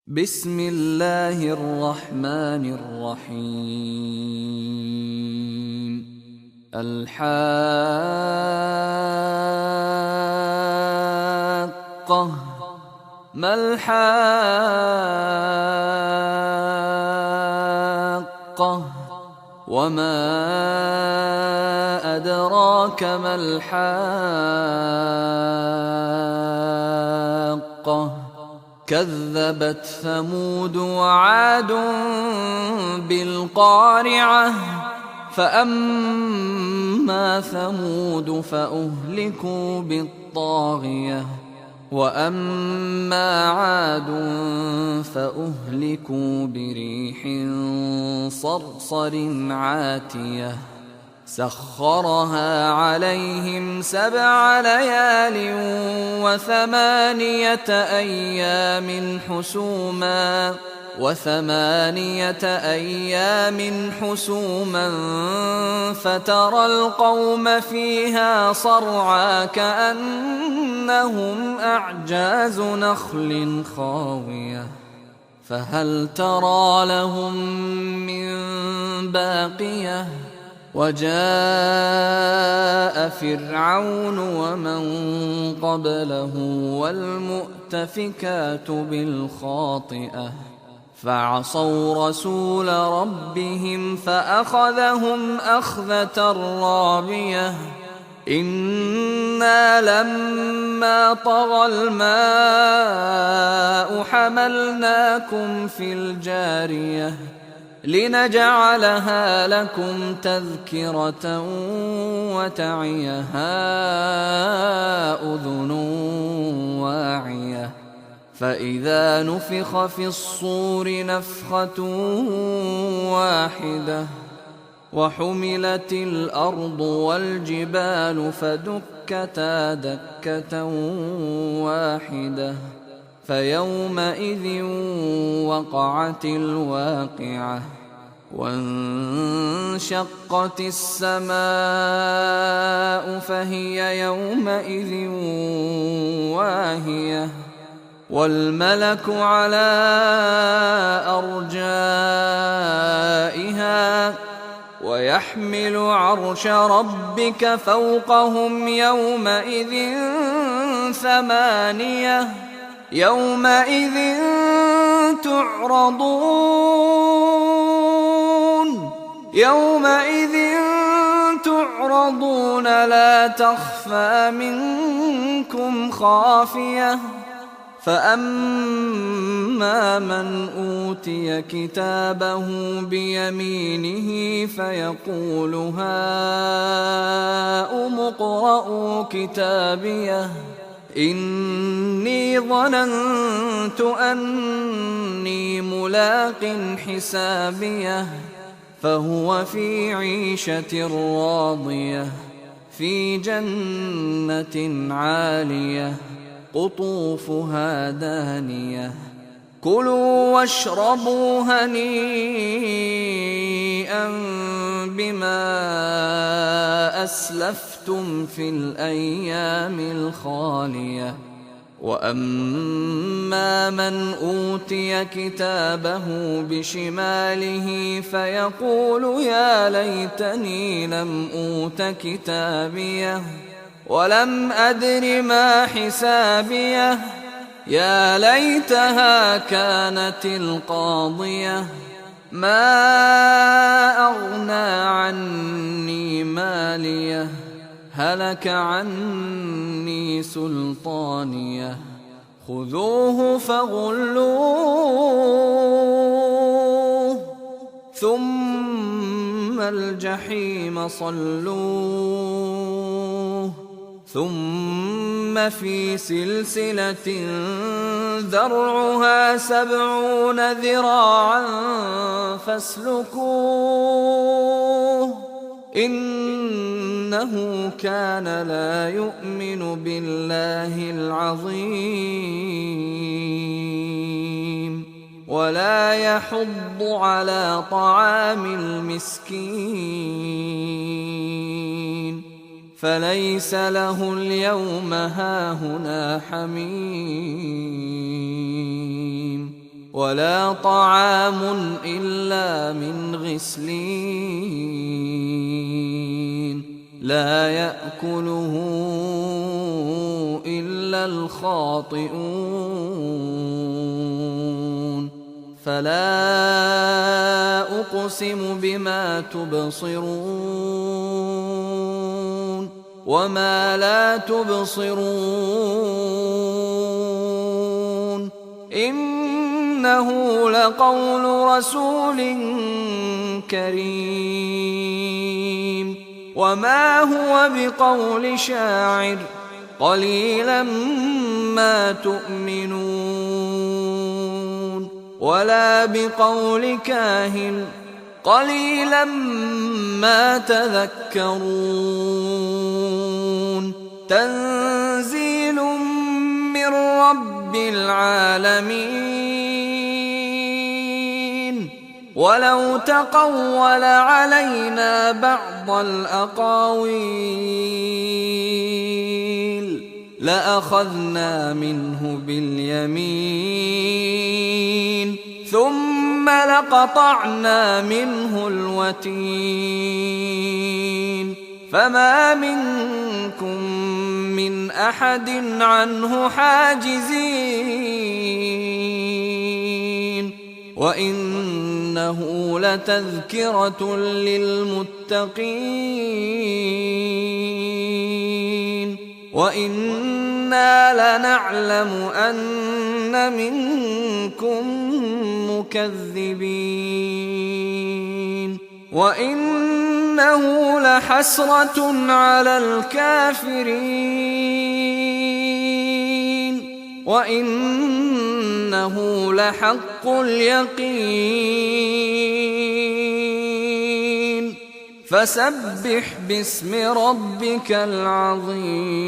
بسم الله الرحمن الرحيم. الحاقة. ما الحاقة وما أدراك ما الحاقة. كذبت ثمود وعاد بالقارعة. فأما ثمود فأهلكوا بالطاغية وأما عاد فأهلكوا بريح صرصر عاتية سخرها عليهم 7 ليال و8 أيام حسوما فترى القوم فيها صرعى كأنهم أعجاز نخل خاوية فهل ترى لهم من باقية. وجاء فرعون ومن قبله والمؤتفكات بالخاطئة فعصوا رسول ربهم فأخذهم أخذة رابية. إنا لما طغى الماء حملناكم في الجارية لنجعلها لكم تذكرة وتعيها أذن واعية. فإذا نفخ في الصور نفخة واحدة وحملت الأرض والجبال فدكتا دكة واحدة فيومئذ وقعت الواقعة. وانشقت السماء فهي يومئذ واهية والملك على أرجائها ويحمل عرش ربك فوقهم يومئذ 8 يومئذ تعرضون لا تخفى منكم خافية. فأما من أوتي كتابه بيمينه فيقول هاؤم اقرءوا كتابيه إني ظننت أني ملاق حسابيه فهو في عيشة راضية في جنة عالية قطوفها دانية. كلوا واشربوا هنيئا بما أسلفتم في الأيام الخالية. وأما من أوتي كتابه بشماله فيقول يا ليتني لم أوت كتابيه ولم أدر ما حسابيه يا ليتها كانت القاضية ما أغنى عني ماليه هلك عني سلطانيه خذوه فغلوه ثم الجحيم صلوه ثم في سلسلة ذرعها 70 ذراعا فاسلكوه إنه كان لا يؤمن بالله العظيم ولا يحض على طعام المسكين فليس له اليوم هاهنا حميم ولا طعام إلا من غسلين لا يأكله إلا الخاطئون فلا أقسم بما تبصرون وما لا تبصرون إنه لقول رسول كريم وما هو بقول شاعر قليلا ما تؤمنون ولا بقول كاهن قليلا ما تذكرون تنزيل من رب العالمين ولو تقول علينا بعض الأقاويل لأخذنا منه باليمين ثم لقطعنا منه الوتين فما منكم من أحد عنه حاجزين وإنه لتذكرة للمتقين وإنا لنعلم أن منكم مكذبين وإنه لحسرة على الكافرين وإنه لحق اليقين فسبح باسم ربك العظيم